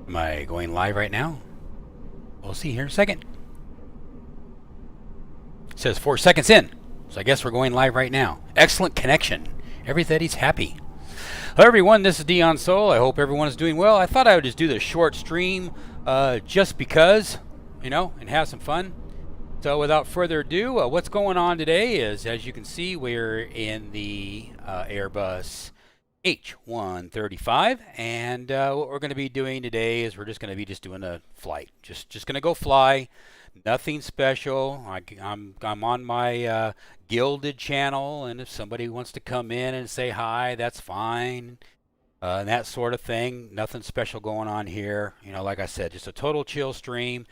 Am I going live right now? We'll see here in a second. It says 4 seconds in. So I guess we're going live right now. Excellent connection. Everybody's happy. Hello everyone, this is Dion Soul. I hope everyone is doing well. I thought I would just do this short stream just because, and have some fun. So without further ado, what's going on today is, as you can see, we're in the Airbus H135, and what we're going to be doing today is we're just going to be doing a flight. Just going to go fly. Nothing special. I'm on my gilded channel, and if somebody wants to come in and say hi, that's fine. And that sort of thing. Nothing special going on here. Like I said, just a total chill stream.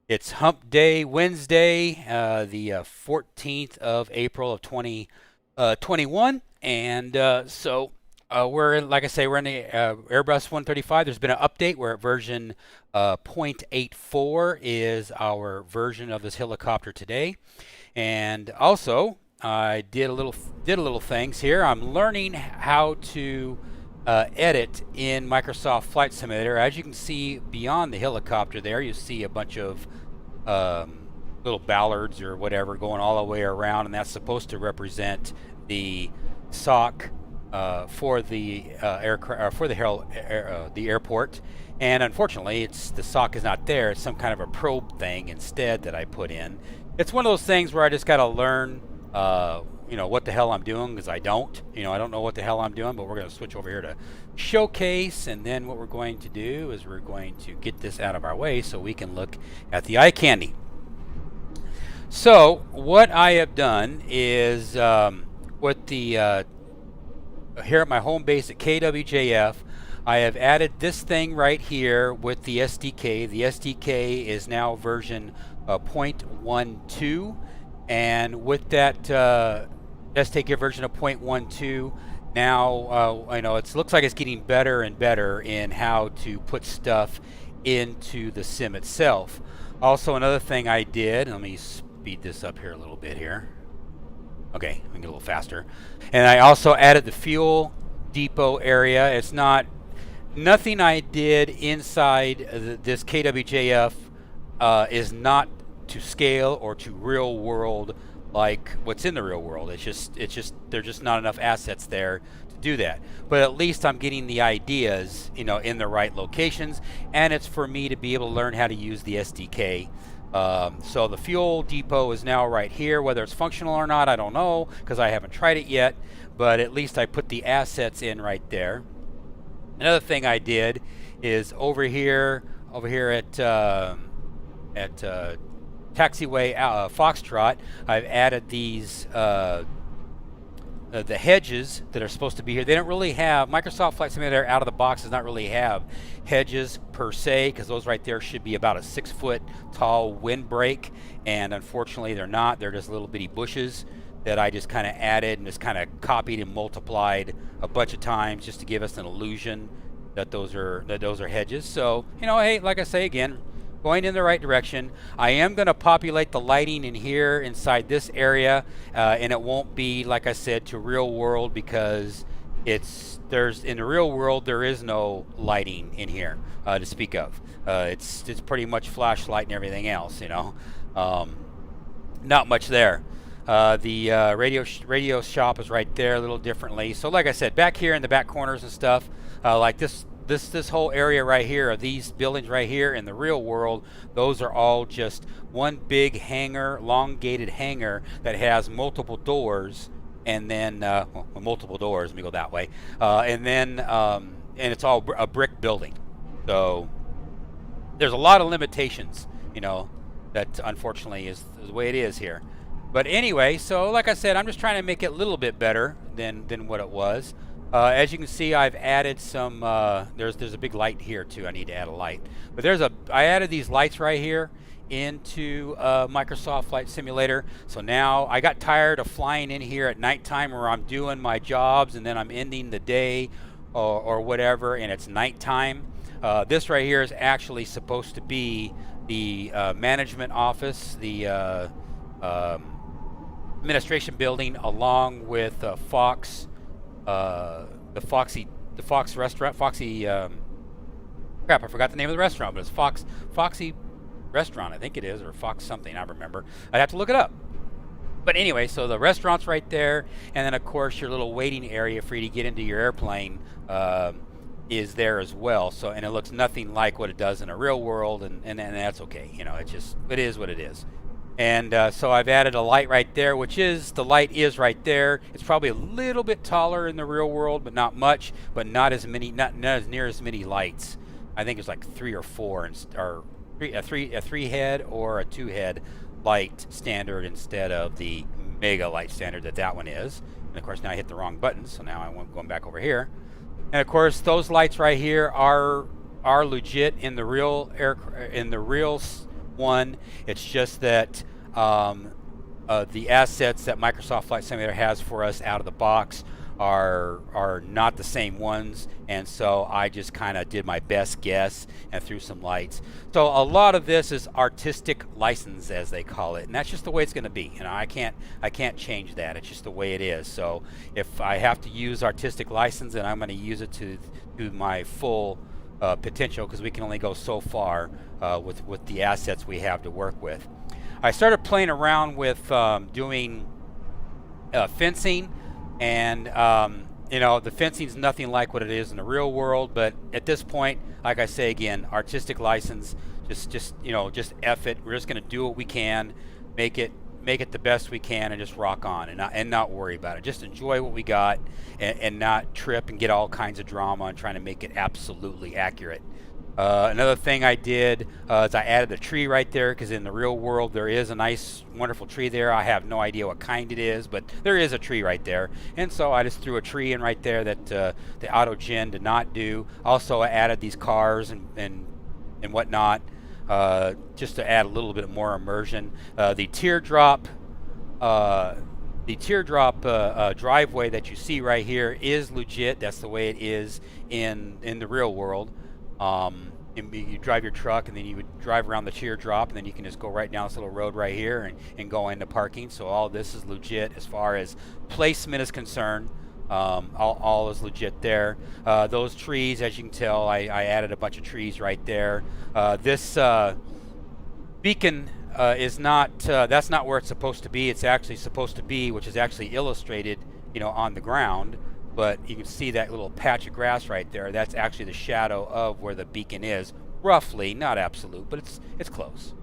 It's Hump Day Wednesday, the 14th of April of 2021, and so we're, like I say, we're in the Airbus 135. There's been an update. We're at version 0.84 is our version of this helicopter today, and also I did a little things here. I'm learning how to edit in Microsoft Flight Simulator. As you can see beyond the helicopter there, you see a bunch of little ballards or whatever going all the way around, and that's supposed to represent the sock for the the airport. And unfortunately, the sock is not there. It's some kind of a probe thing instead that I put in. It's one of those things where I just got to learn what the hell I'm doing, because I don't know what the hell I'm doing. But we're going to switch over here to showcase, and then what we're going to do is we're going to get this out of our way so we can look at the eye candy. So what I have done is with the here at my home base at KWJF, I have added this thing right here with the SDK. The SDK is now version 0.12, and with that SDK version of 0.12, now it looks like it's getting better and better in how to put stuff into the sim itself. Also, another thing I did, let me speed this up here a little bit here. Okay, we can get a little faster. And I also added the fuel depot area. It's nothing I did inside this KWJF is not to scale or to real world like what's in the real world. It's just there's just not enough assets there to do that. But at least I'm getting the ideas, in the right locations, and it's for me to be able to learn how to use the SDK. So the fuel depot is now right here. Whether it's functional or not, I don't know, because I haven't tried it yet, but at least I put the assets in right there. Another thing I did is over here at Taxiway Foxtrot, I've added these the hedges that are supposed to be here. They don't really have, Microsoft Flight Simulator out of the box does not really have hedges per se, because those right there should be about a 6-foot tall windbreak, and unfortunately they're not. They're just little bitty bushes that I just kind of added and just kind of copied and multiplied a bunch of times just to give us an illusion that those are hedges. So hey, like I say again, going in the right direction. I am going to populate the lighting in here inside this area, and it won't be, like I said, to real world, because in the real world there is no lighting in here to speak of. It's pretty much flashlight and everything else. Not much there. The radio shop is right there a little differently. So like I said, back here in the back corners and stuff, like this whole area right here of these buildings right here in the real world, those are all just one big hangar, elongated hangar that has multiple doors, and then multiple doors. Let me go that way, and it's all a brick building. So there's a lot of limitations, that unfortunately is the way it is here. But anyway, so like I said, I'm just trying to make it a little bit better than what it was. As you can see, I've added some, there's a big light here too. I need to add a light. But I added these lights right here into Microsoft Flight Simulator. So now I got tired of flying in here at nighttime where I'm doing my jobs and then I'm ending the day or whatever, and it's nighttime. This right here is actually supposed to be the management office, the administration building, along with Fox, the Fox restaurant, Foxy Crap, I forgot the name of the restaurant, but it's Foxy Restaurant, I think it is, or Fox something, I remember. I'd have to look it up. But anyway, so the restaurant's right there, and then of course your little waiting area for you to get into your airplane is there as well. So, and it looks nothing like what it does in a real world, and that's okay. You know, it is what it is. And so I've added a light right there, the light is right there. It's probably a little bit taller in the real world, but not much, but not as near as many lights. I think it's like 3 or 4, or a 3 head or a 2 head light standard instead of the mega light standard that one is. And of course now I hit the wrong button, so now I'm going back over here. And of course those lights right here are legit in the real one. It's just that the assets that Microsoft Flight Simulator has for us out of the box are not the same ones, and so I just kind of did my best guess and threw some lights. So a lot of this is artistic license, as they call it, and that's just the way it's going to be. You know, I can't change that. It's just the way it is. So if I have to use artistic license, then I'm going to use it to my full potential, because we can only go so far with the assets we have to work with. I started playing around with doing fencing. And you know, the fencing's nothing like what it is in the real world, but at this point, like I say again, artistic license, just F it. We're just gonna do what we can, make it the best we can, and just rock on, and not worry about it. Just enjoy what we got, and not trip and get all kinds of drama and trying to make it absolutely accurate. Another thing I did is I added a tree right there, because in the real world there is a nice, wonderful tree there. I have no idea what kind it is, but there is a tree right there. And so I just threw a tree in right there that the AutoGen did not do. Also, I added these cars and whatnot, just to add a little bit more immersion. The teardrop driveway that you see right here is legit. That's the way it is in the real world. You drive your truck, and then you would drive around the teardrop, and then you can just go right down this little road right here and go into parking. So all this is legit as far as placement is concerned. All is legit there. Those trees, as you can tell, I added a bunch of trees right there. This beacon is not, that's not where it's supposed to be. It's actually supposed to be, which is actually illustrated, you know, on the ground. But you can see that little patch of grass right there. That's actually the shadow of where the beacon is, roughly, not absolute, but it's close.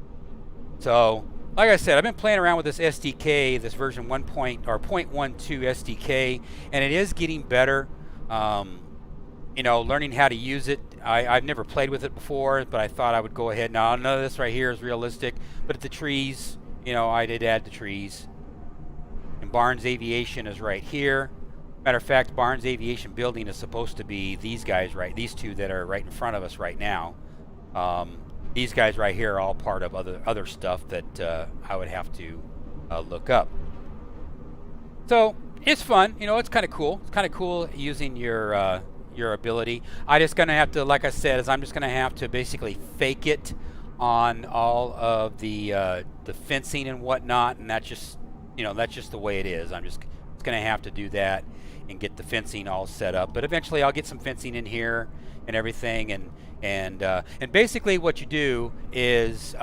So, like I said, I've been playing around with this SDK, this version 0.12 SDK, and it is getting better. You know, learning how to use it. I've never played with it before, but I thought I would go ahead. Now, none of this right here is realistic, but the trees, you know, I did add the trees. And Barnes Aviation is right here. Matter of fact, Barnes Aviation Building is supposed to be these guys, these two that are right in front of us right now. These guys right here are all part of other stuff that I would have to look up. So it's fun, you know. It's kind of cool. It's kind of cool using your ability. I just gonna have to, like I said, I'm just gonna have to basically fake it on all of the fencing and whatnot, and that's just the way it is. I'm just gonna have to do that and get the fencing all set up. But eventually I'll get some fencing in here and everything, and basically what you do is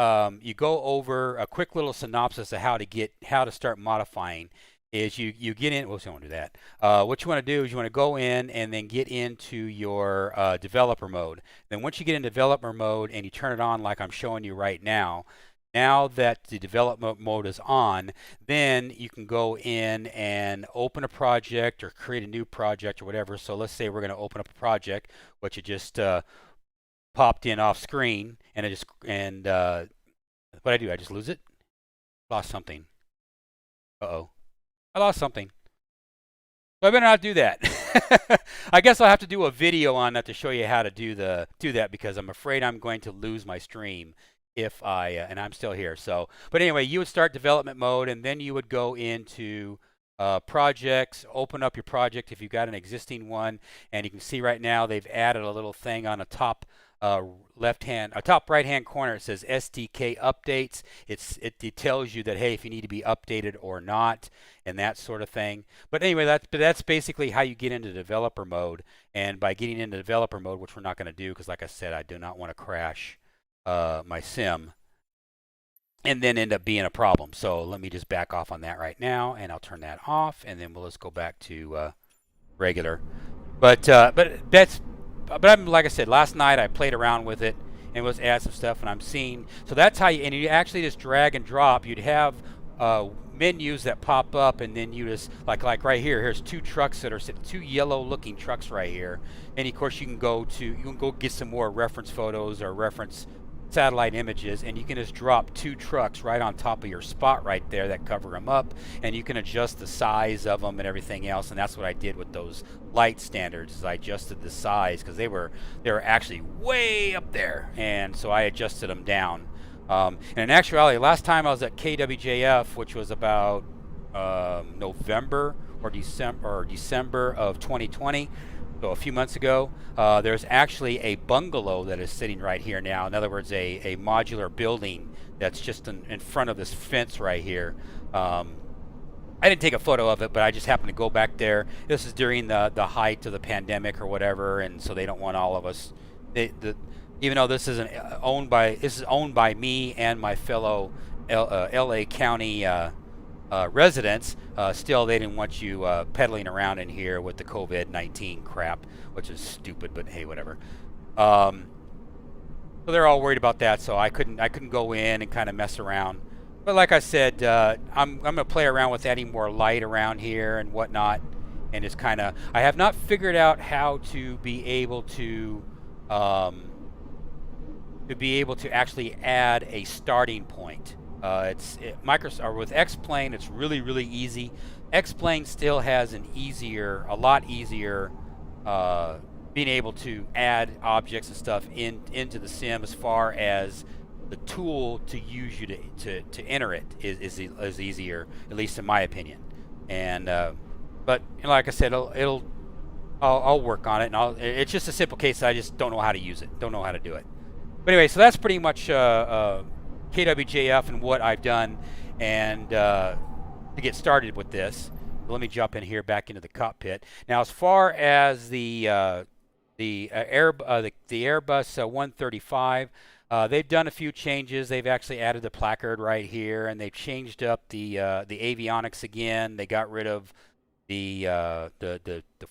you go over a quick little synopsis of how to start modifying. Is you get in, well, so I won't do that. What you want to do is you want to go in and then get into your developer mode. Then once you get in developer mode and you turn it on like I'm showing you right now, now that the development mode is on, then you can go in and open a project or create a new project or whatever. So let's say we're going to open up a project, which it just popped in off screen, and what I do, I just lose it? Lost something. Uh-oh. I lost something. So I better not do that. I guess I'll have to do a video on that to show you how to do that, because I'm afraid I'm going to lose my stream if and I'm still here. So, but anyway, you would start development mode, and then you would go into projects, open up your project if you've got an existing one, and you can see right now they've added a little thing on the top top right hand corner. It says SDK updates. It tells you that, hey, if you need to be updated or not, and that sort of thing. But anyway, that's basically how you get into developer mode. And by getting into developer mode, which we're not going to do because, like I said, I do not want to crash my sim and then end up being a problem. So let me just back off on that right now, and I'll turn that off, and then we'll just go back to regular. But I'm, like I said, last night I played around with it and was add some stuff, and I'm seeing. So that's how you, and you actually just drag and drop. You'd have menus that pop up, and then you just like right here. Here's two trucks that are sitting, two yellow-looking trucks right here, and of course you can go get some more reference photos or reference satellite images, and you can just drop two trucks right on top of your spot right there that cover them up, and you can adjust the size of them and everything else. And that's what I did with those light standards, is I adjusted the size because they were actually way up there, and so I adjusted them down. And in actuality, last time I was at KWJF, which was about November or December of 2020, so a few months ago, there's actually a bungalow that is sitting right here now. In other words, a modular building that's just in front of this fence right here. I didn't take a photo of it, but I just happened to go back there. This is during the height of the pandemic or whatever, and so they don't want all of us. Even though this is owned by me and my fellow LA County residents, still they didn't want you peddling around in here with the COVID-19 crap, which is stupid, but hey, whatever. So they're all worried about that, so I couldn't go in and kind of mess around. But like I said, I'm gonna play around with adding more light around here and whatnot, and it's kind of, I have not figured out how to be able to actually add a starting point. Microsoft with X-Plane, it's really easy. X-Plane still has a lot easier being able to add objects and stuff into the sim, as far as the tool to use you to enter it is easier, at least in my opinion. And but like I said, I'll work on it, and it's just a simple case. I just don't know how to use it, don't know how to do it. But anyway, so that's pretty much KWJF and what I've done, and to get started with this. Let me jump in here back into the cockpit. Now, as far as the Airbus H135, they've done a few changes. They've actually added the placard right here, and they've changed up the avionics again. They got rid of the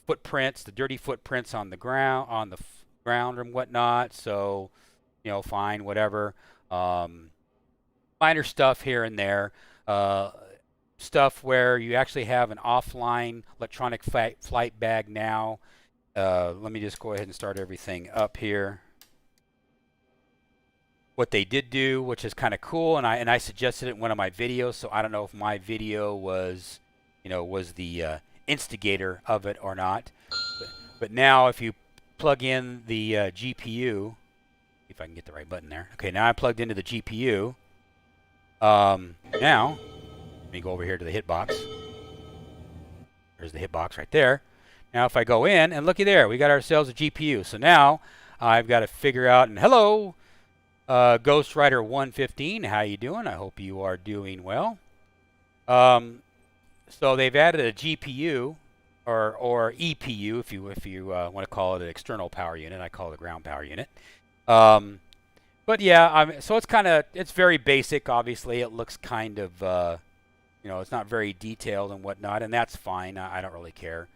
footprints, the dirty footprints on the ground, and whatnot. So, fine, whatever. Minor stuff here and there. Stuff where you actually have an offline electronic flight bag now. Let me just go ahead and start everything up here. What they did do, which is kind of cool, and I suggested it in one of my videos, so I don't know if my video was the instigator of it or not. But now if you plug in the GPU, if I can get the right button there. Okay, now I plugged into the GPU. Now, let me go over here to the hitbox. There's the hitbox right there. Now if I go in, and looky there, we got ourselves a GPU. So now I've got to figure out, and hello, Ghost Rider 115, how you doing? I hope you are doing well. So they've added a GPU, or EPU, if you want to call it an external power unit. I call it a ground power unit. But yeah, so it's very basic. Obviously, it looks kind of, it's not very detailed and whatnot, and that's fine. I don't really care.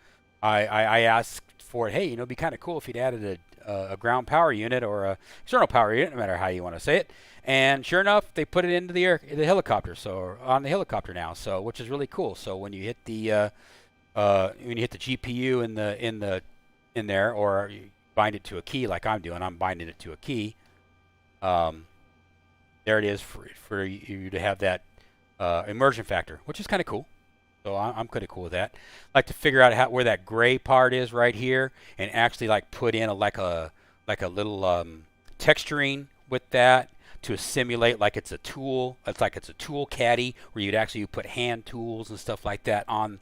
I asked for it. Hey, it'd be kind of cool if you'd added a ground power unit or a external power unit, no matter how you want to say it. And sure enough, they put it into the helicopter. So on the helicopter now, so which is really cool. So when you hit the GPU in there, or you bind it to a key like I'm doing, I'm binding it to a key. There it is for you to have that immersion factor, which is kind of cool. So I'm kind of cool with that. I like to figure out where that gray part is right here, and actually like put in like a little texturing with that to simulate like it's a tool. It's like it's a tool caddy where you'd actually put hand tools and stuff like that on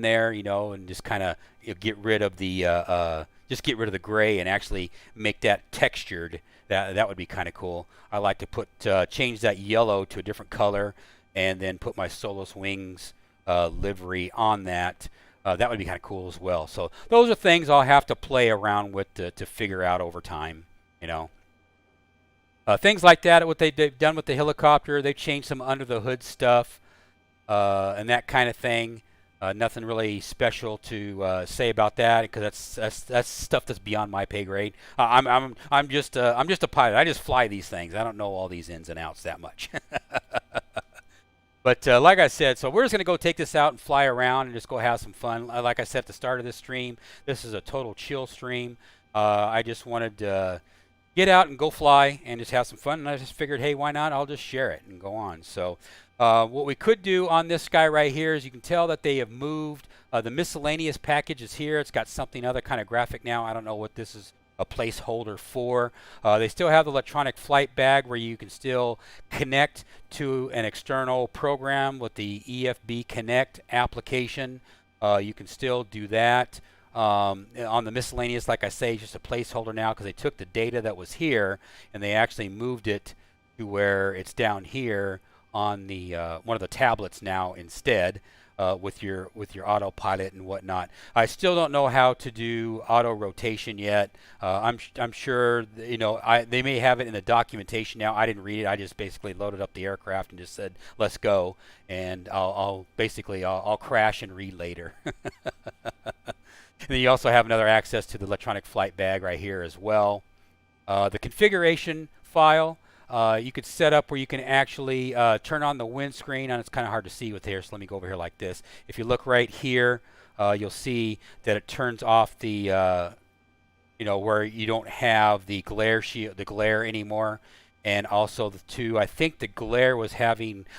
there, you know, and just kind of get rid of the just get rid of the gray and actually make that textured. That would be kind of cool. I like to put change that yellow to a different color and then put my Solos Wings livery on that. That would be kind of cool as well. So those are things I'll have to play around with to figure out over time, you know. Things like that, what they've done with the helicopter, they've changed some under the hood stuff and that kind of thing. Nothing really special to say about that because that's stuff that's beyond my pay grade. I'm just a pilot. I just fly these things. I don't know all these ins and outs that much. But like I said, so we're just going to go take this out and fly around and just go have some fun. Like I said at the start of this stream, this is a total chill stream. I just wanted to get out and go fly and just have some fun. And I just figured, hey, why not? I'll just share it and go on. So what we could do on this guy right here is you can tell that they have moved. The miscellaneous package is here. It's got something other kind of graphic now. I don't know what this is a placeholder for. They still have the electronic flight bag where you can still connect to an external program with the EFB Connect application. You can still do that. On the miscellaneous, like I say, it's just a placeholder now because they took the data that was here and they actually moved it to where it's down here on the one of the tablets now instead. With your autopilot and whatnot. I still don't know how to do auto rotation yet. I'm sure you know they may have it in the documentation now. I didn't read it. I just basically loaded up the aircraft and just said let's go, and I'll crash and read later. And then you also have another access to the electronic flight bag right here as well. The configuration file. You could set up where you can actually turn on the windscreen, and it's kind of hard to see with here, so let me go over here like this. If you look right here, you'll see that it turns off the, you know, where you don't have the glare anymore. And also I think the glare was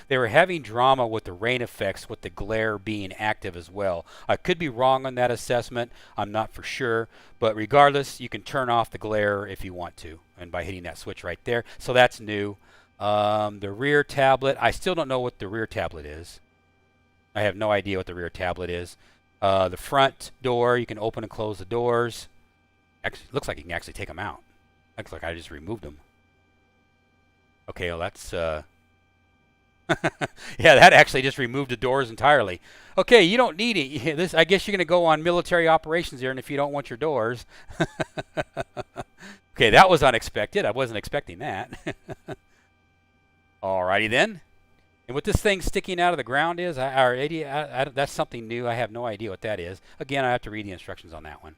they were having drama with the rain effects with the glare being active as well. I could be wrong on that assessment. I'm not for sure. But regardless, you can turn off the glare if you want to, and by hitting that switch right there. So that's new. The rear tablet, I still don't know what the rear tablet is. I have no idea what the rear tablet is. The front door, you can open and close the doors. Actually, looks like you can actually take them out. Looks like I just removed them. Okay, well that's yeah, that actually just removed the doors entirely. Okay, you don't need it. This, I guess you're going to go on military operations here, and if you don't want your doors. Okay, that was unexpected. I wasn't expecting that. Alrighty then. And what this thing sticking out of the ground is, that's something new. I have no idea what that is. Again, I have to read the instructions on that one.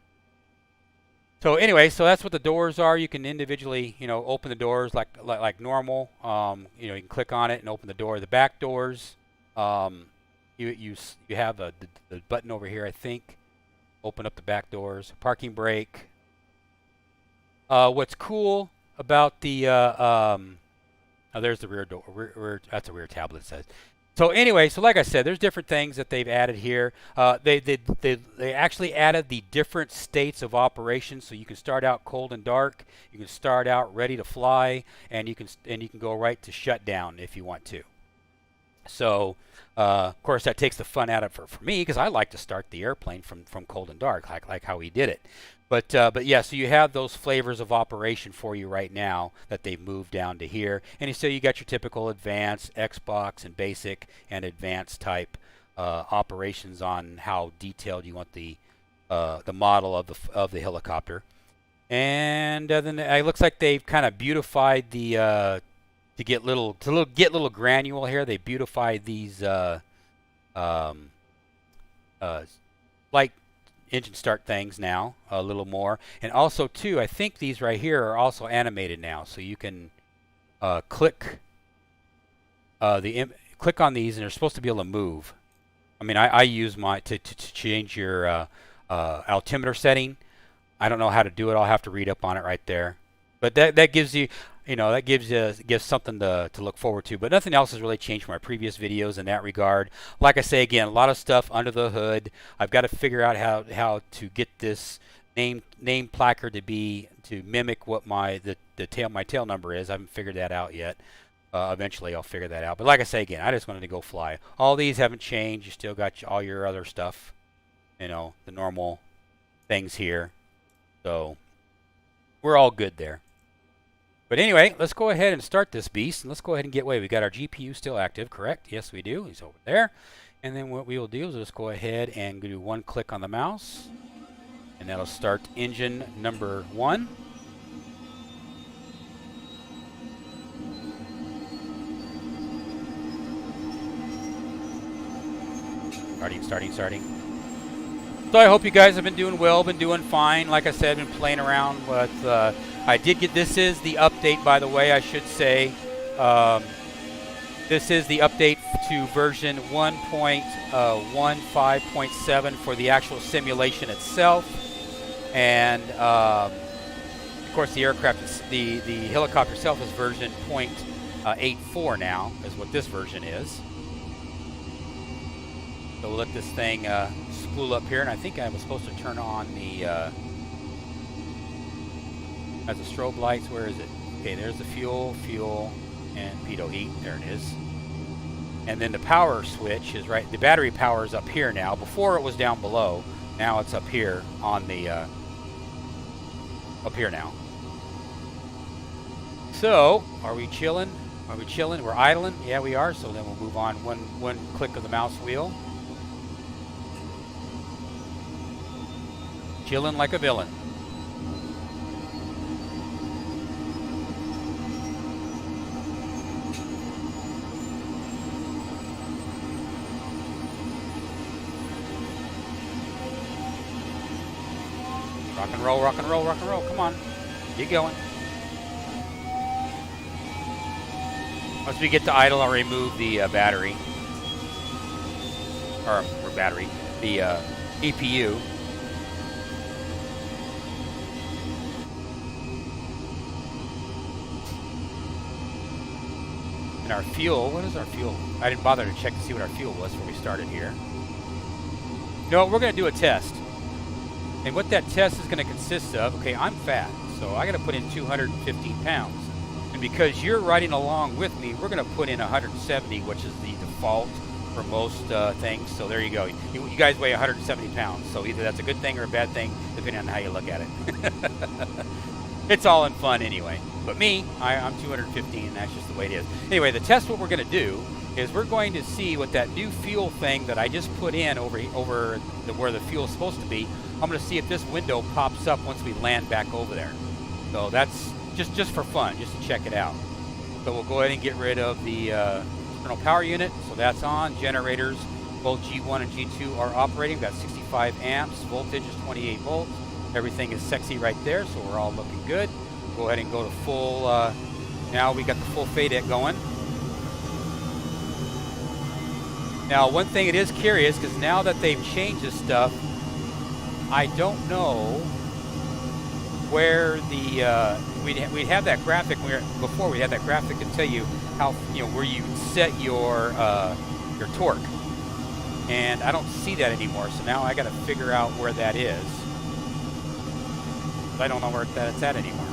So anyway, so that's what the doors are. You can individually, you know, open the doors like normal. You know, you can click on it and open the door. The back doors, you have the button over here, I think. Open up the back doors. Parking brake. What's cool about the oh, there's the rear door. That's a rear tablet, it says. So anyway, so like I said, there's different things that they've added here. They actually added the different states of operation, so you can start out cold and dark, you can start out ready to fly, and you can go right to shutdown if you want to. So of course that takes the fun out of it for me because I like to start the airplane from cold and dark, like how he did it. But yeah, so you have those flavors of operation for you right now that they've moved down to here. And so you got your typical advanced, Xbox, and basic and advanced type operations on how detailed you want the model of the helicopter. And then it looks like they've kind of beautified the to get little granule here. They beautified these light engine start things now a little more, and also too I think these right here are also animated now, so you can click click on these and they're supposed to be able to move. I mean, I use my to change your altimeter setting. I don't know how to do it. I'll have to read up on it right there, but that gives you, you know, that gives something to look forward to. But nothing else has really changed from my previous videos in that regard. Like I say again, a lot of stuff under the hood. I've got to figure out how to get this name placard to mimic what my tail number is. I haven't figured that out yet. Eventually I'll figure that out. But like I say again, I just wanted to go fly. All these haven't changed. You still got all your other stuff, you know, the normal things here. So we're all good there. But anyway, let's go ahead and start this beast, and let's go ahead and get away. We got our GPU still active, correct? Yes, we do. He's over there. And then what we will do is just go ahead and do one click on the mouse, and that'll start engine number 1. Starting. So I hope you guys have been doing well, been doing fine. Like I said, been playing around with, I did get, this is the update, by the way, I should say. This is the update to version 1.15.7 for the actual simulation itself. And of course the aircraft, the helicopter itself is version 0.84 now, is what this version is. So we'll let this thing spool up here, and I think I was supposed to turn on the has the strobe lights. Where is it? Okay, there's the fuel, and pitot heat. There it is. And then the power switch is right. The battery power is up here now. Before it was down below. Now it's up here on the up here now. So are we chilling? Are we chilling? We're idling. Yeah, we are. So then we'll move on. One click of the mouse wheel. Chilling like a villain. Rock and roll, rock and roll, rock and roll. Come on. Keep going. Once we get to idle, I'll remove the battery. Or battery. The EPU. And our fuel, what is our fuel? I didn't bother to check to see what our fuel was before we started here. No, we're going to do a test. And what that test is going to consist of, okay, I'm fat, so I got to put in 215 pounds. And because you're riding along with me, we're going to put in 170, which is the default for most things. So there you go. You guys weigh 170 pounds. So either that's a good thing or a bad thing, depending on how you look at it. It's all in fun anyway. But me, I'm 215, and that's just the way it is. Anyway, the test, what we're going to do is we're going to see what that new fuel thing that I just put in over where the fuel is supposed to be. I'm going to see if this window pops up once we land back over there. So that's just for fun, just to check it out. So we'll go ahead and get rid of the external power unit. So that's on. Generators, both G1 and G2 are operating. We've got 65 amps. Voltage is 28 volts. Everything is sexy right there, so we're all looking good. Go ahead and go to full, now we got the full FADEC going. Now one thing it is curious, because now that they've changed this stuff, I don't know where the, we'd have that graphic, before we had that graphic to tell you how, where you set your torque. And I don't see that anymore, so now I got to figure out where that is. I don't know where that's at anymore.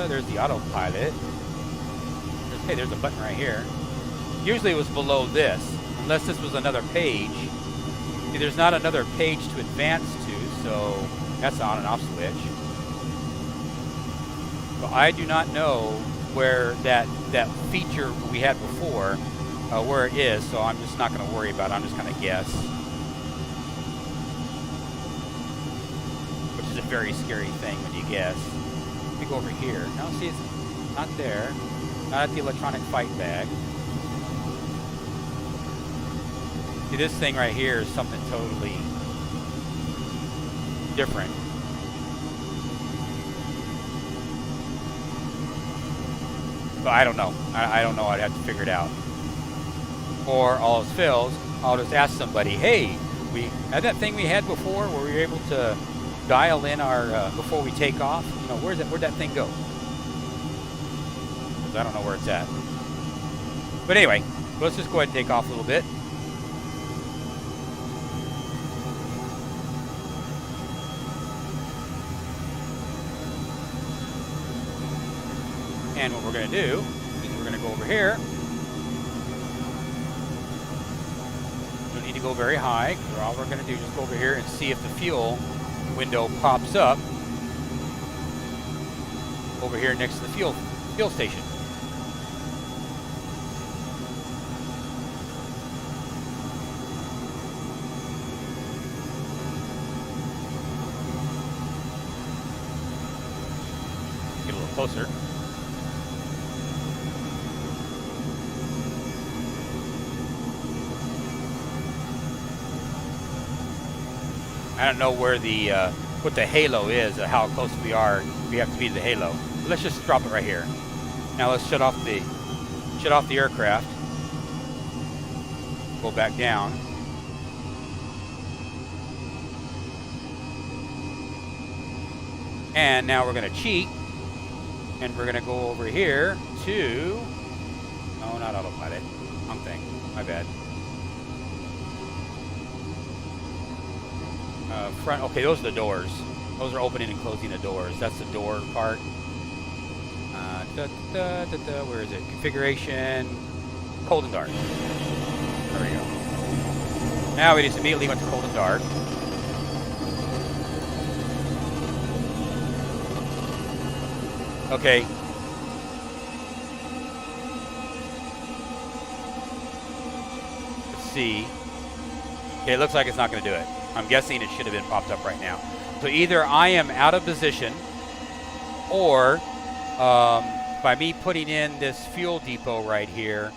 There's the autopilot. Hey, there's a button right here. Usually it was below this, unless this was another page. See, there's not another page to advance to, so that's the on and off switch. So I do not know where that feature we had before, where it is, so I'm just not going to worry about it. I'm just going to guess. Which is a very scary thing when you guess. Let me go over here. Now see, it's not there. Not at the electronic fight bag. See, this thing right here is something totally different. But I don't know. I don't know. I'd have to figure it out. Or all else fails, I'll just ask somebody, hey, we had that thing we had before where we were able to dial in our, before we take off. Where'd that thing go? Because I don't know where it's at. But anyway, let's just go ahead and take off a little bit. And what we're going to do is we're going to go over here. We don't need to go very high. All we're going to do is just go over here and see if the fuel window pops up over here next to the fuel station. Get a little closer. I don't know where the what the halo is, or how close we are. We have to be to the halo. But let's just drop it right here. Now let's shut off the aircraft. Go back down. And now we're going to cheat, and we're going to go over here to. No, not autopilot. Wrong thing. My bad. Front. Okay, those are the doors. Those are opening and closing the doors. That's the door part. Where is it? Configuration. Cold and dark. There we go. Now we just immediately went to cold and dark. Okay. Let's see. Okay, it looks like it's not going to do it. I'm guessing it should have been popped up right now. So either I am out of position, or by me putting in this fuel depot right here,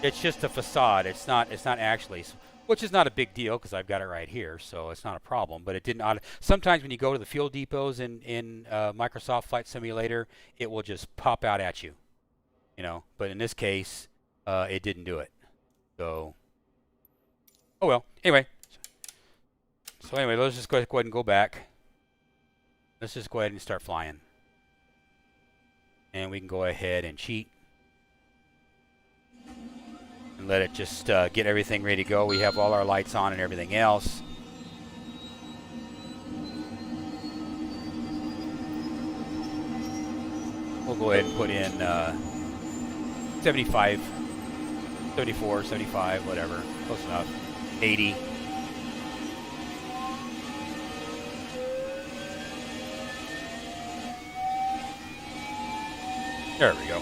it's just a facade. It's not actually, which is not a big deal because I've got it right here, so it's not a problem. But it didn't. Sometimes when you go to the fuel depots in Microsoft Flight Simulator, it will just pop out at you, you know. But in this case, it didn't do it. So, oh well. Anyway. So anyway, let's just go ahead and go back. Let's just go ahead and start flying. And we can go ahead and cheat. And let it just get everything ready to go. We have all our lights on and everything else. We'll go ahead and put in 75, 74, 75, whatever. Close enough. 80. There we go.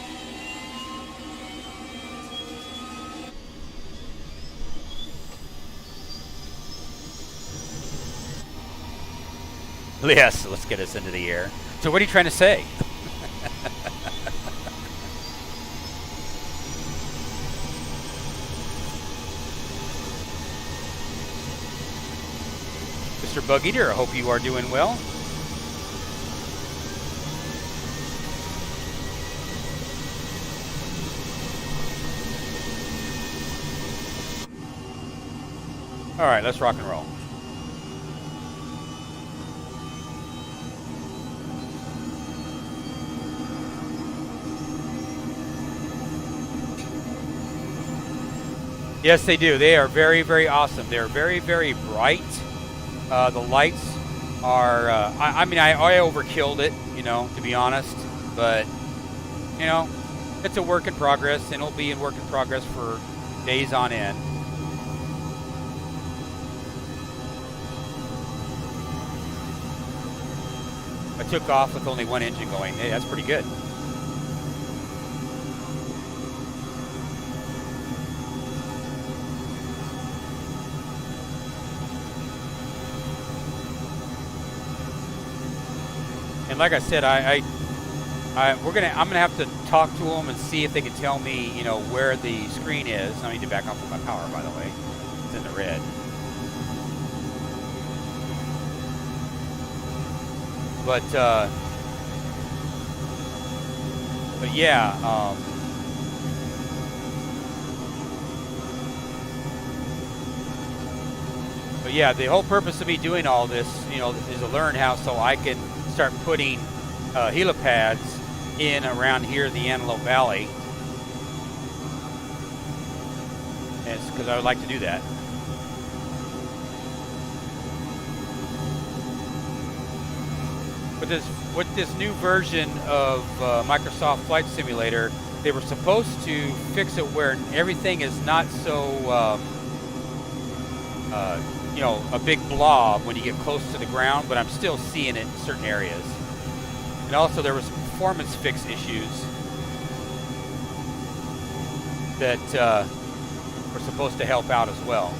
Yes, let's get us into the air. So what are you trying to say? Mr. Bug Eater, I hope you are doing well. All right, let's rock and roll. Yes, they do. They are very, very awesome. They're very, very bright. The lights are, I mean, I overkilled it, you know, to be honest. But, you know, it's a work in progress, and it'll be in work in progress for days on end. I took off with only one engine going. Hey, that's pretty good. And like I said, I'm gonna have to talk to them and see if they can tell me, you know, where the screen is. I need to back off with my power, by the way. It's in the red. But yeah, but yeah, the whole purpose of me doing all this, you know, is to learn how, so I can start putting helipads in around here in the Antelope Valley. And it's because I would like to do that. with this new version of Microsoft Flight Simulator, they were supposed to fix it where everything is not so you know, a big blob when you get close to the ground, but I'm still seeing it in certain areas. And also there was some performance fix issues that were supposed to help out as well.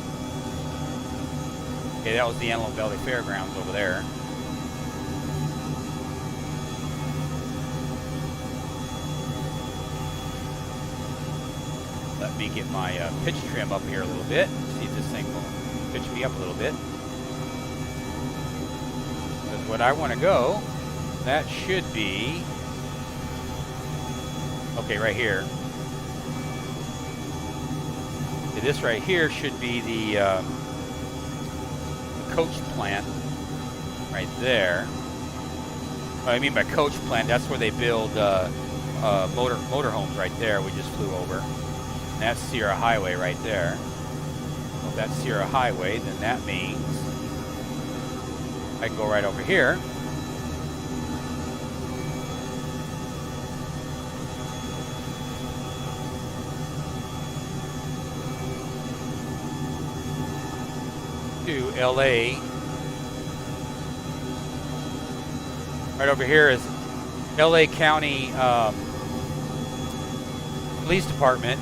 Okay, that was the Antelope Valley Fairgrounds over there. Let me get my pitch trim up here a little bit. See if this thing will pitch me up a little bit. Because what I want to go, that should be, okay, right here. This right here should be the coach plant right there. What I mean by coach plant, that's where they build motorhomes right there. We just flew over. And that's Sierra Highway right there. Well, if that's Sierra Highway, then that means I can go right over here. To LA. Right over here is LA County Police Department,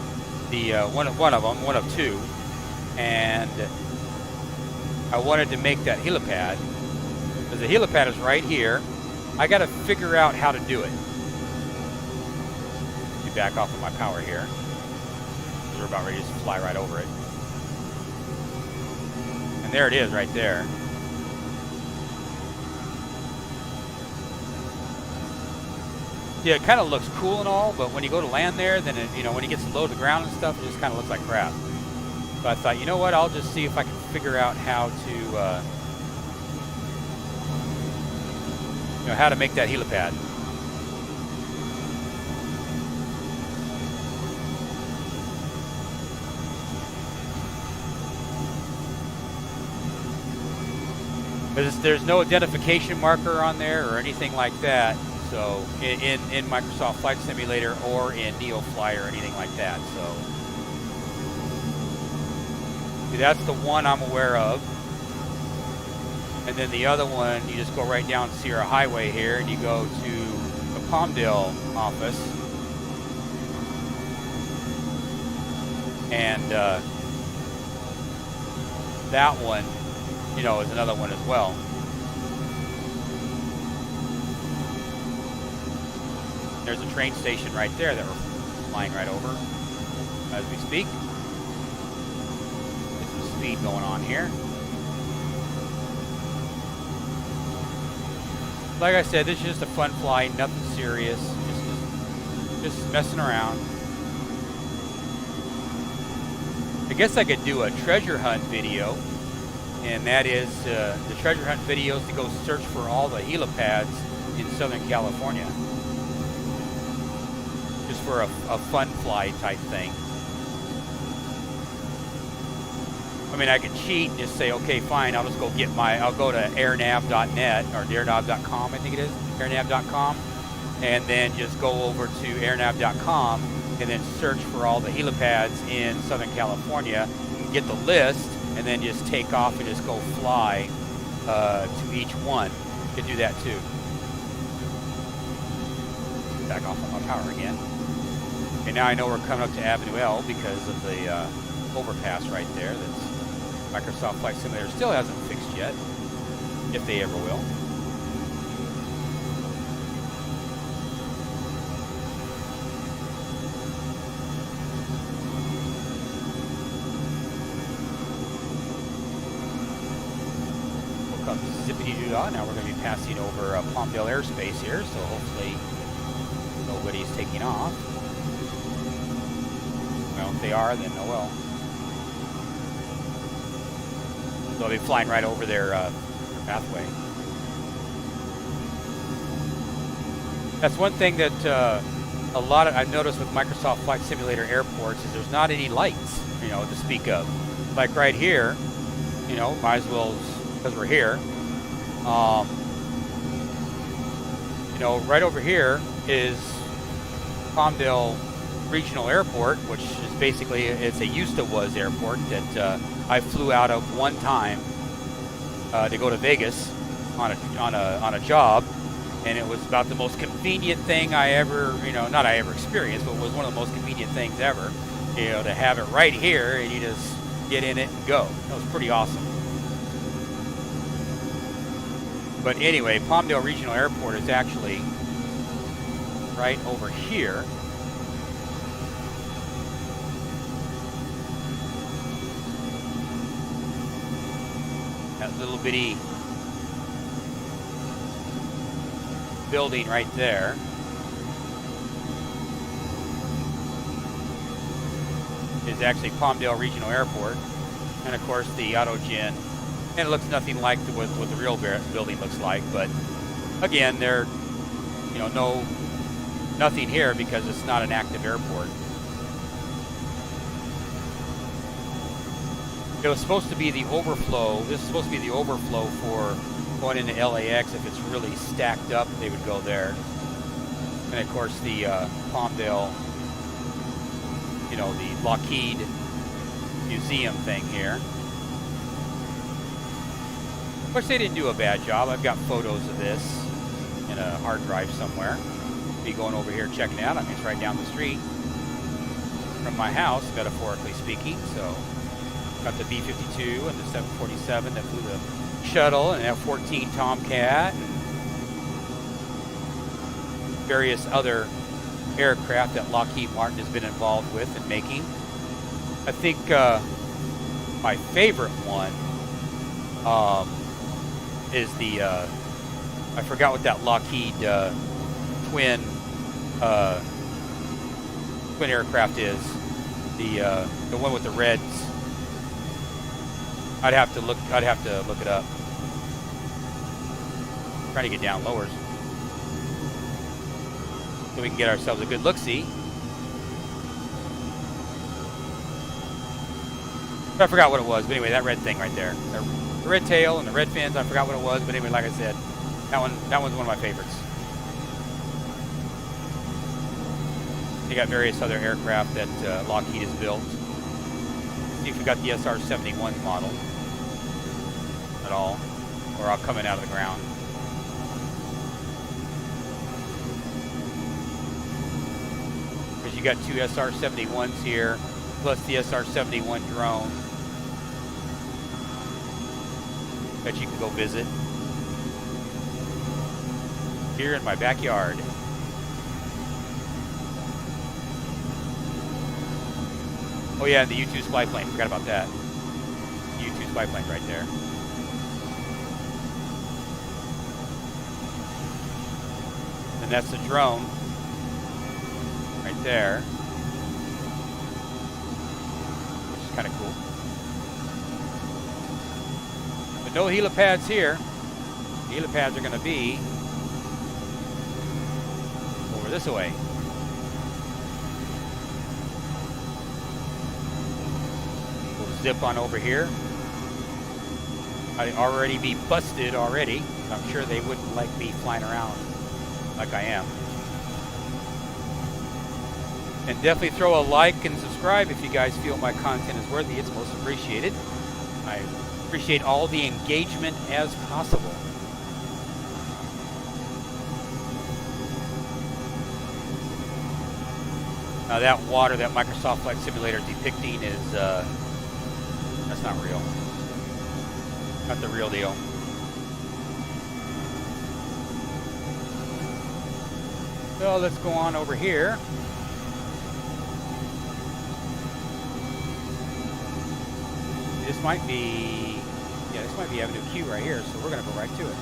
the one of two, and I wanted to make that helipad because the helipad is right here. I got to figure out how to do it. Let me back off of my power here. We're about ready to fly right over it. And there it is right there. Yeah, it kind of looks cool and all, but when you go to land there, then it, you know, when it gets low to the ground and stuff, it just kind of looks like crap. So I thought, you know what, I'll just see if I can figure out how to, you know, how to make that helipad. But there's no identification marker on there or anything like that. So in Microsoft Flight Simulator or in NeoFly or anything like that. So see, that's the one I'm aware of. And then the other one, you just go right down Sierra Highway here and you go to the Palmdale office. And that one, you know, is another one as well. There's a train station right there that we're flying right over as we speak. There's some speed going on here. Like I said, this is just a fun flight, nothing serious, just messing around. I guess I could do a treasure hunt video, and that is the treasure hunt videos to go search for all the helipads in Southern California. Just for a fun fly type thing. I mean, I could cheat and just say, okay, fine, I'll just go get I'll go to airnav.net or airnav.com, I think it is, airnav.com, and then just go over to airnav.com and then search for all the helipads in Southern California and get the list, and then just take off and just go fly to each one. You could do that too. Back off on my power again. Okay, now I know we're coming up to Avenue L because of the overpass right there that's Microsoft Flight Simulator still hasn't fixed yet, if they ever will. We'll come zippity-doo-dah. Now we're going to be passing over Palmdale airspace here, so hopefully nobody's taking off. Well, if they are, then oh well. They'll be flying right over their pathway. That's one thing that I've noticed with Microsoft Flight Simulator airports is there's not any lights, you know, to speak of. Like right here, you know, might as well, because we're here. know, right over here is Palmdale Regional Airport, which is basically, it's a used-to-was airport that I flew out of one time to go to Vegas on a job, and it was about the most convenient thing I ever, you know, not I ever experienced, but it was one of the most convenient things ever, you know, to have it right here and you just get in it and go. That was pretty awesome. But anyway, Palmdale Regional Airport is actually right over here. That little bitty building right there is actually Palmdale Regional Airport, and of course the Autogen, and it looks nothing like what the real building looks like. But again, there, you know, nothing here because it's not an active airport. It was supposed to be the overflow. This is supposed to be the overflow for going into LAX. If it's really stacked up, they would go there. And of course, the Palmdale, you know, the Lockheed Museum thing here. Of course, they didn't do a bad job. I've got photos of this in a hard drive somewhere. Be going over here checking it out. I mean, it's right down the street from my house, metaphorically speaking. So. Got the B-52 and the 747 that flew the shuttle, and F-14 Tomcat, and various other aircraft that Lockheed Martin has been involved with and making. I think my favorite one is the I forgot what that Lockheed twin aircraft is. The one with the reds. I'd have to look it up. I'm trying to get down lower so we can get ourselves a good look-see. I forgot what it was, but anyway, that red thing right there. The red tail and the red fins, I forgot what it was, but anyway, like I said, that one's one of my favorites. You got various other aircraft that Lockheed has built. See if we got the SR-71 model at all, or all coming out of the ground. Because you got two SR-71s here, plus the SR-71 drone that you can go visit here in my backyard. Oh yeah, the U-2 spy plane. Forgot about that. The U-2 spy plane right there. And that's the drone right there, which is kind of cool. But no helipads here. The helipads are going to be over this way. Zip on over here. I'd already be busted already. I'm sure they wouldn't like me flying around like I am. And definitely throw a like and subscribe if you guys feel my content is worthy. It's most appreciated. I appreciate all the engagement as possible. Now that water that Microsoft Flight Simulator is depicting is that's not real. Not the real deal. So let's go on over here. This might be, yeah, this might be Avenue Q right here, so we're going to go right to it.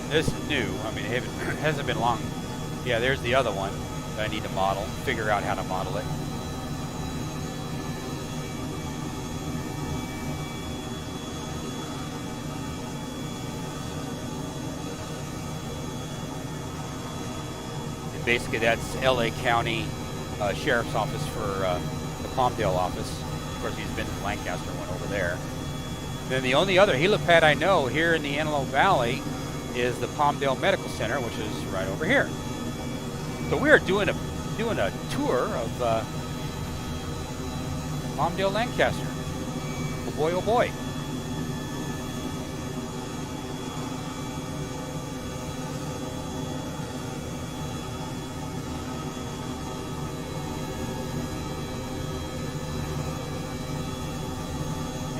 This is new. I mean, it hasn't been long. Yeah, there's the other one that I need to model. Figure out how to model it. basically that's LA County Sheriff's Office for the Palmdale office. Of course, he's been to the Lancaster one over there. Then the only other helipad I know here in the Antelope Valley is the Palmdale Medical Center, which is right over here. So we are doing a tour of Palmdale Lancaster. Oh boy, oh boy.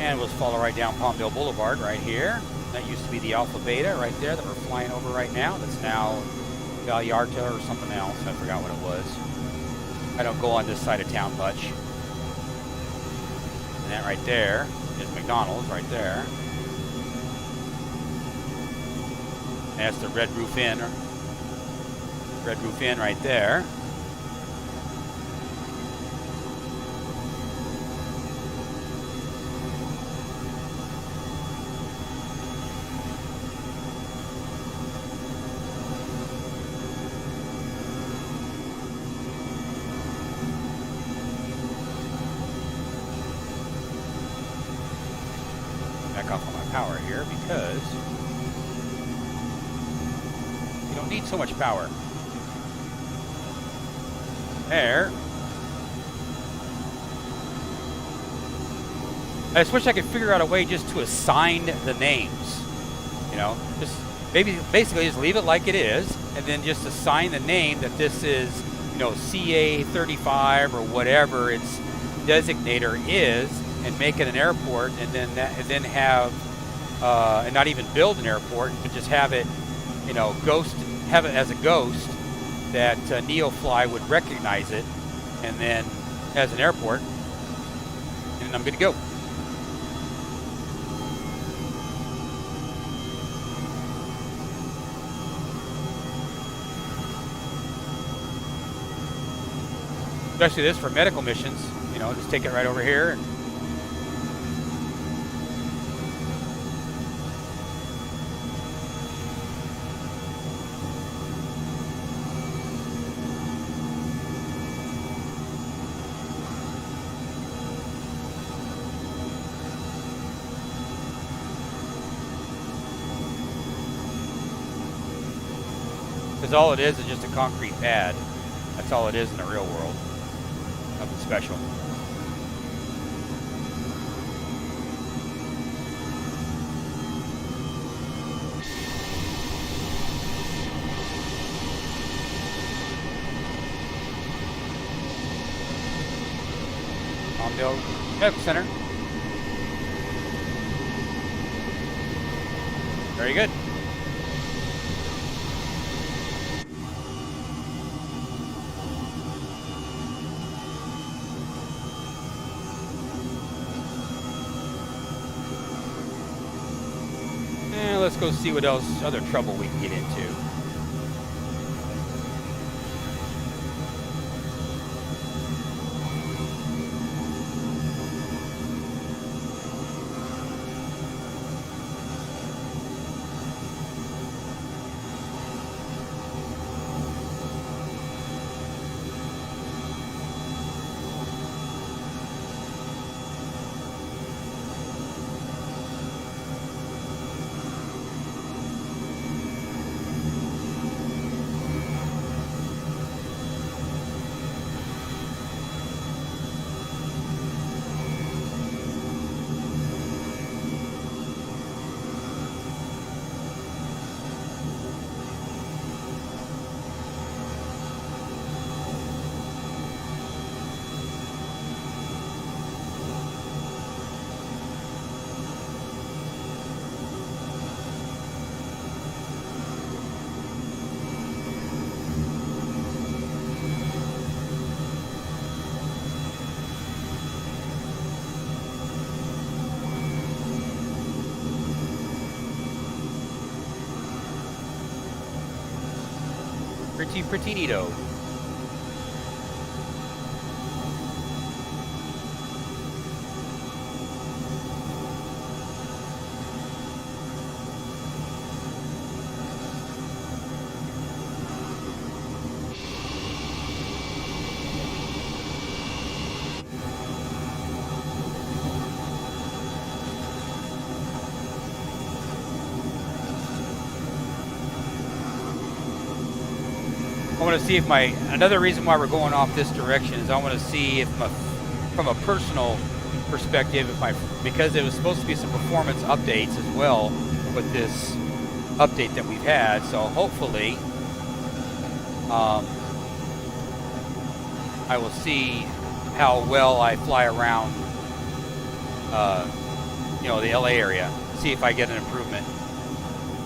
And we'll follow right down Palmdale Boulevard right here. That used to be the Alpha Beta right there that we're flying over right now. That's now Vallarta or something else. I forgot what it was. I don't go on this side of town much. And that right there is McDonald's right there. And that's the Red Roof Inn. Red Roof Inn right there. Back off on my power here because you don't need so much power. There. I just wish I could figure out a way just to assign the names. You know, just basically just leave it like it is, and then just assign the name that this is, you know, CA35 or whatever its designator is, and make it an airport, and then have and not even build an airport, but just have it, you know, have it as a ghost that NeoFly would recognize it, and then as an airport, and I'm good to go. Especially this for medical missions, you know, just take it right over here. Because all it is just a concrete pad. That's all it is in the real world. Nothing special. Palmdale Medical Center. Very good. Let's go see what else, other trouble we can get into. Pretty neato. I want to see if another reason why we're going off this direction is I want to see if from a personal perspective, because there was supposed to be some performance updates as well with this update that we've had. So hopefully, I will see how well I fly around, the LA area. See if I get an improvement.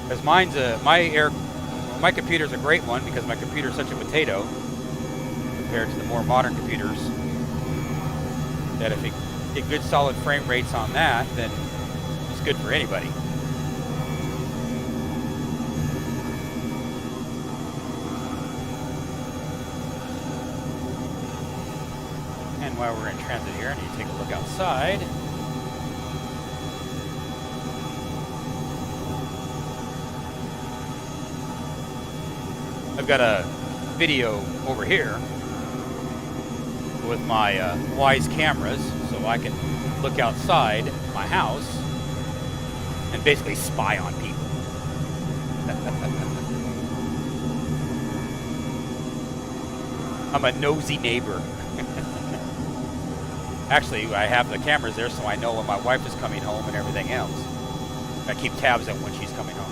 Because my computer's a great one because my computer's such a potato compared to the more modern computers. That if it get good solid frame rates on that, then it's good for anybody. And while we're in transit here, I need to take a look outside. I've got a video over here with my Wise cameras, so I can look outside my house and basically spy on people. I'm a nosy neighbor. Actually, I have the cameras there so I know when my wife is coming home and everything else. I keep tabs on when she's coming home.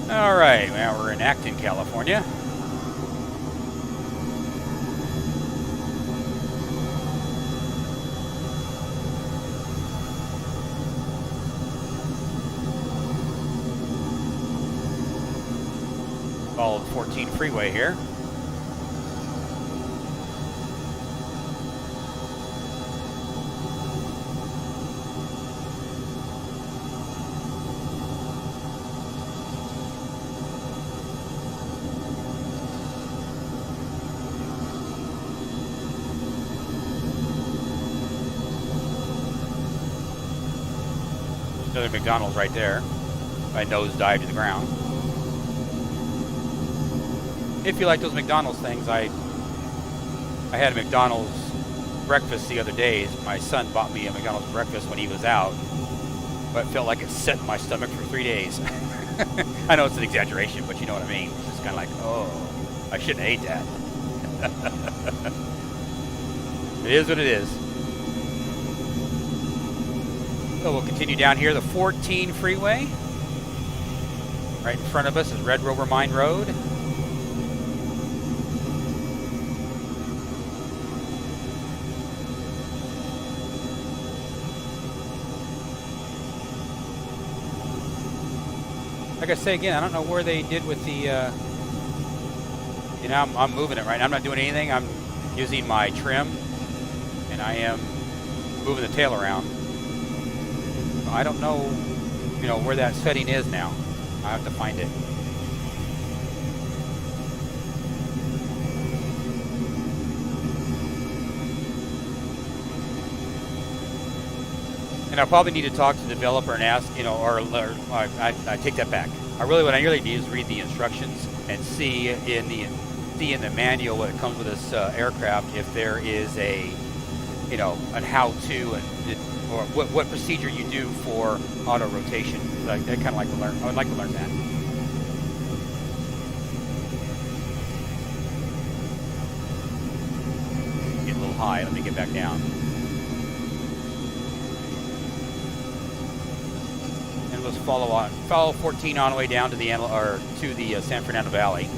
All right, now we're in Acton, California. Follow the 14 freeway here. Another McDonald's right there. My nose dived to the ground. If you like those McDonald's things, I had a McDonald's breakfast the other day. My son bought me a McDonald's breakfast when he was out, but it felt like it set in my stomach for 3 days. I know it's an exaggeration, but you know what I mean. It's just kind of like, oh, I shouldn't have ate that. It is what it is. So we'll continue down here, the 14 freeway. Right in front of us is Red Rover Mine Road. Like I say again, I don't know where they did with the, I'm moving it right now. I'm not doing anything. I'm using my trim, and I am moving the tail around. I don't know, where that setting is now. I have to find it. And I probably need to talk to the developer and ask, I take that back. What I really need is read the instructions and see in the manual that comes with this aircraft if there is a how-to or what procedure you do for auto rotation. So I'd kind of like to learn. I would like to learn that. Get a little high. Let me get back down. And let's follow 14 on the way down to the San Fernando Valley.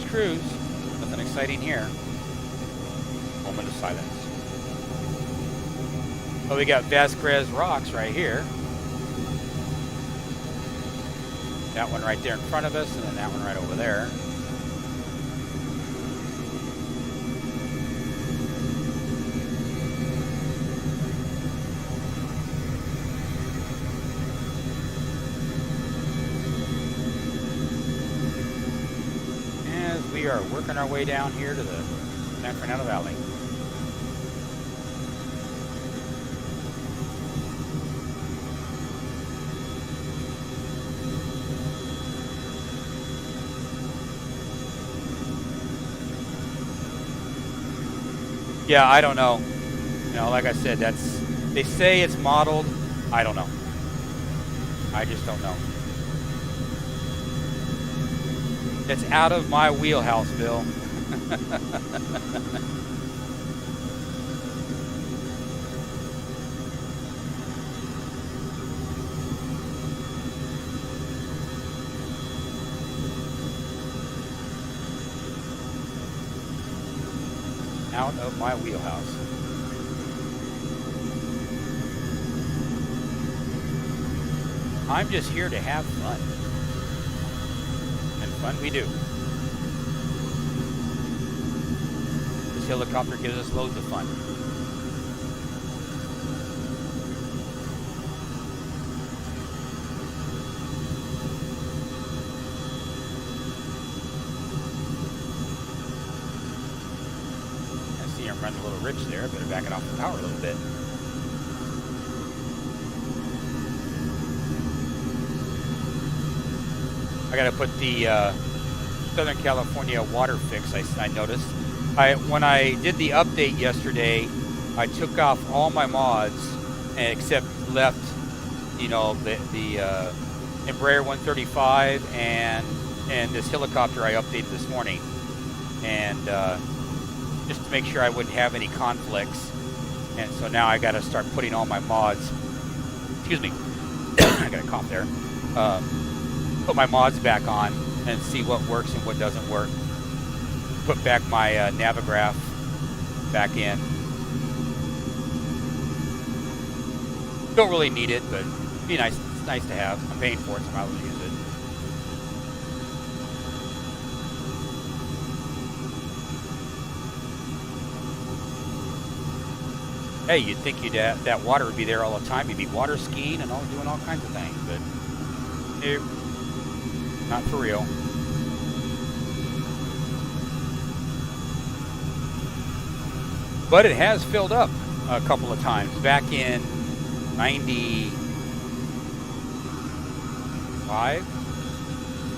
Cruise. Nothing exciting here. Moment of silence. Oh, we got Vasquez Rocks right here. That one right there in front of us, and then that one right over there. we are working our way down here to the San Fernando Valley. Yeah, I don't know. You know, like I said, they say it's modeled. I don't know. I just don't know. It's out of my wheelhouse, Bill. Out of my wheelhouse. I'm just here to have fun. And fun we do. This helicopter gives us loads of fun. I see I'm running a little rich there. I better back it off the power a little bit. I gotta put the Southern California water fix. I noticed. When I did the update yesterday, I took off all my mods, except left, you know, the Embraer 135 and this helicopter I updated this morning, and just to make sure I wouldn't have any conflicts. And so now I gotta start putting all my mods. Excuse me, I got a cough there. Put my mods back on and see what works and what doesn't work. Put back my Navigraph back in. Don't really need it, but it'd be nice. It's nice to have. I'm paying for it, so I might as well use it. Hey, you'd think that water would be there all the time. You'd be water skiing and doing all kinds of things, but nope. Not for real. But it has filled up a couple of times. Back in 95,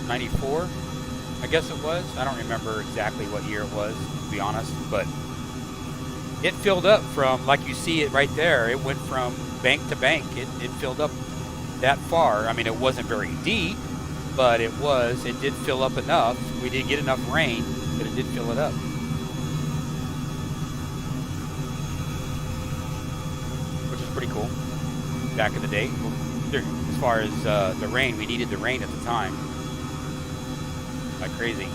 94, I guess it was. I don't remember exactly what year it was, to be honest. But it filled up from, like you see it right there, it went from bank to bank. It filled up that far. I mean, it wasn't very deep, but it did fill up enough. We didn't get enough rain, but it did fill it up. Which is pretty cool. Back in the day, as far as the rain, we needed the rain at the time. Like crazy.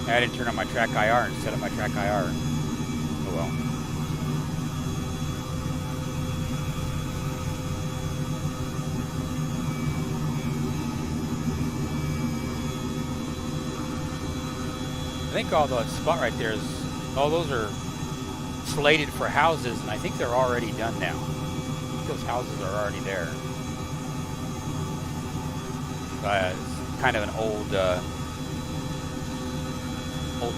I didn't turn on my track IR and set up my track IR. Oh well. I think all the spot right there is, all those are slated for houses, and I think they're already done now. I think those houses are already there. It's kind of an old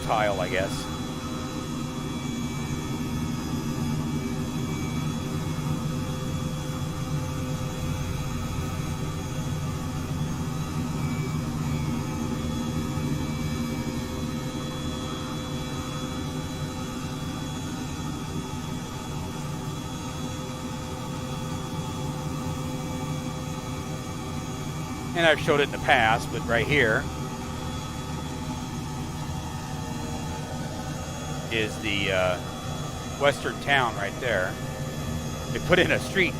tile, I guess. And I've showed it in the past, but right here is the western town right there. They put in a street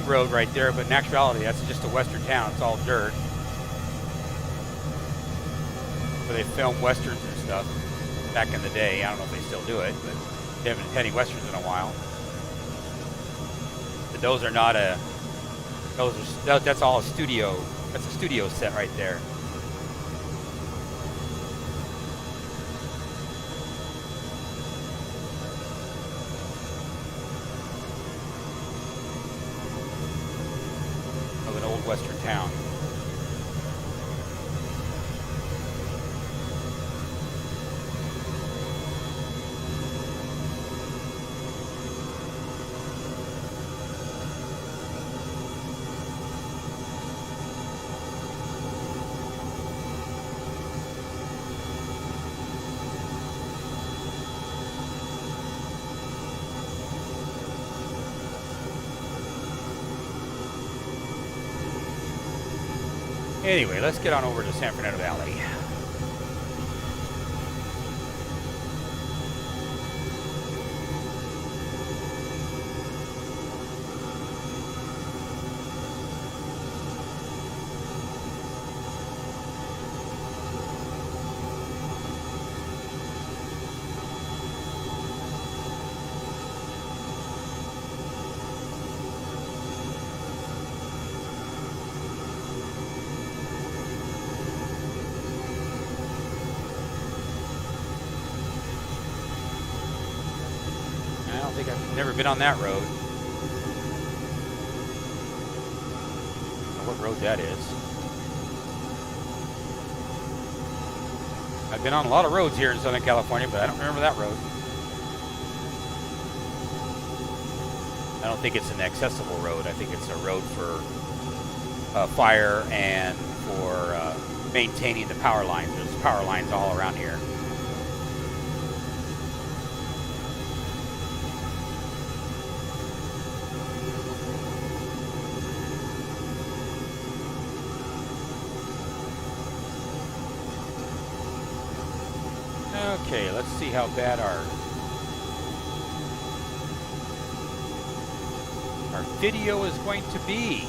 road right there, but in actuality, that's just a western town. It's all dirt. Where they film westerns and stuff back in the day. I don't know if they still do it, but they haven't had any westerns in a while. But those are not that's all a studio. That's a studio set right there. western town. Anyway, let's get on over to San Fernando Valley. I don't think I've never been on that road. I don't know what road that is. I've been on a lot of roads here in Southern California, but I don't remember that road. I don't think it's an accessible road. I think it's a road for fire and for maintaining the power lines. There's power lines all around here. Okay, let's see how bad our video is going to be.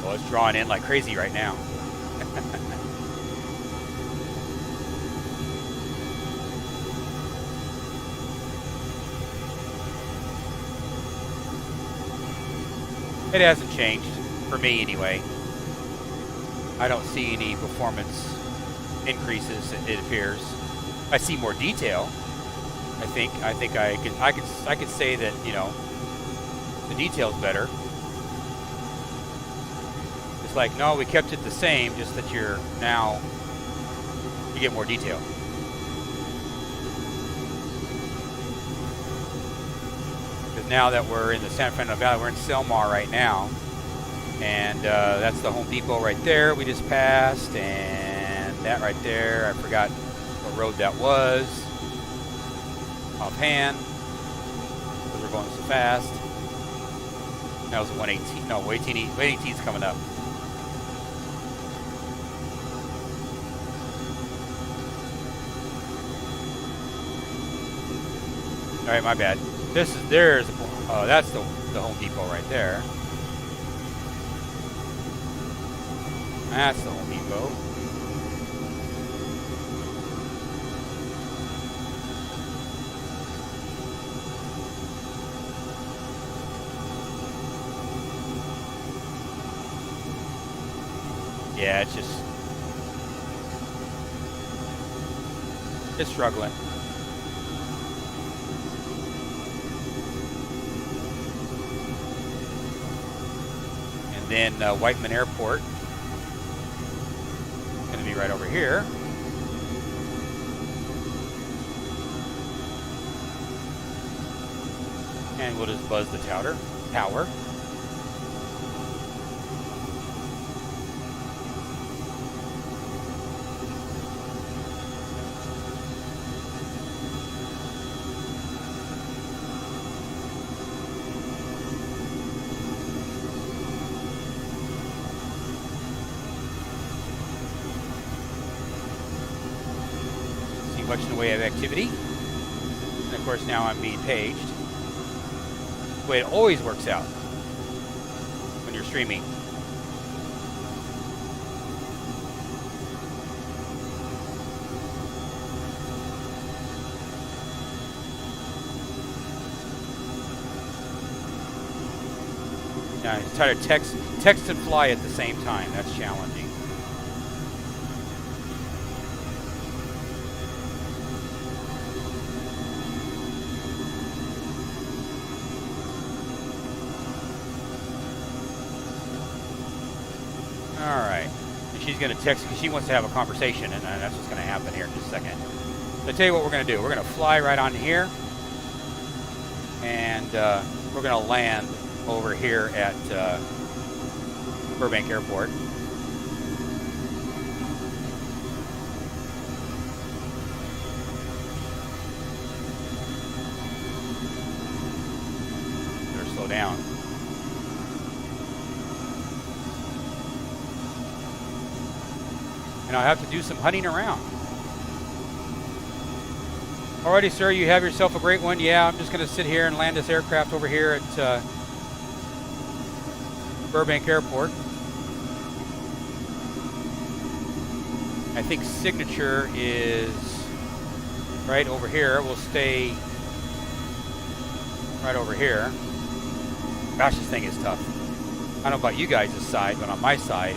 Well, it's drawing in like crazy right now. It hasn't changed, for me anyway. I don't see any performance increases, it appears. I see more detail. I think I could say that, you know, the detail's better. It's like, no, we kept it the same, just that you get more detail. Because now that we're in the San Fernando Valley, we're in Selmar right now, and that's the Home Depot right there we just passed, and that right there, I forgot what road that was offhand because we're going so fast. That was 118. No, 118's coming up. All right, my bad. That's the Home Depot right there. That's the Home Depot. Yeah, it's struggling. And then Whiteman Airport, going to be right over here. And we'll just buzz the tower. Much in the way of activity, and of course now I'm being paged. The way it always works out when you're streaming. Yeah, try to text and fly at the same time. That's challenging. All right. And she's going to text because she wants to have a conversation, and that's what's going to happen here in just a second. So I'll tell you what we're going to do. We're going to fly right on here, and we're going to land over here at Burbank Airport. Better slow down. And I'll have to do some hunting around. Alrighty, sir, you have yourself a great one. Yeah, I'm just going to sit here and land this aircraft over here at Burbank Airport. I think signature is right over here. We'll stay right over here. Gosh, this thing is tough. I don't know about you guys' side, but on my side,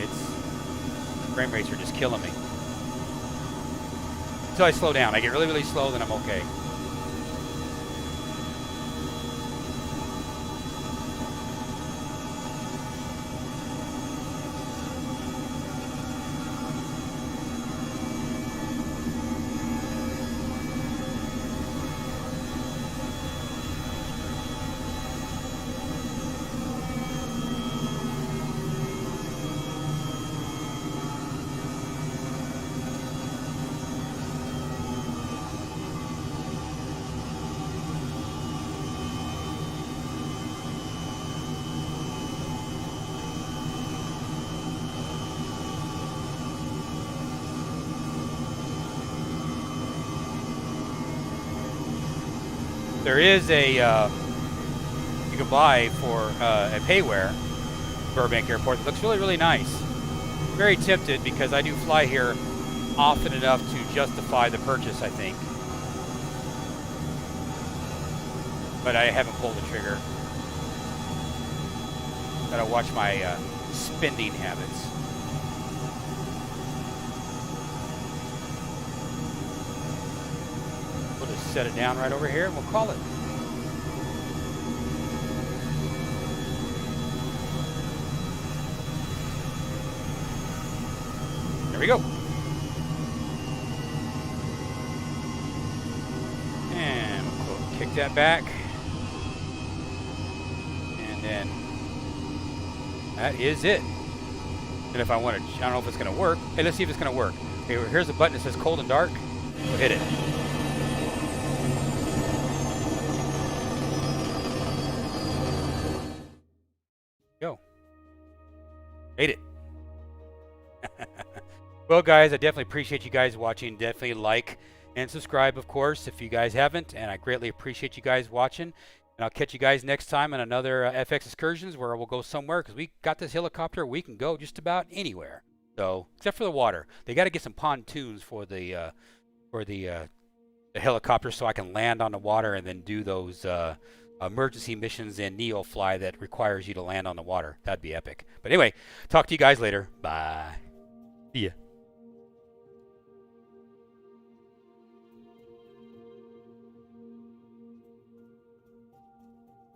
frame rates are just killing me. Until I slow down. I get really, really slow, then I'm okay. There is a you can buy for a payware Burbank Airport that looks really, really nice. Very tempted because I do fly here often enough to justify the purchase, I think. But I haven't pulled the trigger. Gotta watch my spending habits. We'll just set it down right over here and we'll call it. There we go. And we'll kick that back. And then that is it. And if I want to, I don't know if it's going to work. Hey, let's see if it's going to work. Okay, here's a button that says cold and dark. We'll hit it. Go. Made it. Well, guys, I definitely appreciate you guys watching. Definitely like and subscribe, of course, if you guys haven't. And I greatly appreciate you guys watching. And I'll catch you guys next time on another FX Excursions where we'll go somewhere because we got this helicopter. We can go just about anywhere. So, except for the water. They got to get some pontoons for the helicopter so I can land on the water and then do those emergency missions in Neo Fly that requires you to land on the water. That'd be epic. But anyway, talk to you guys later. Bye. See ya.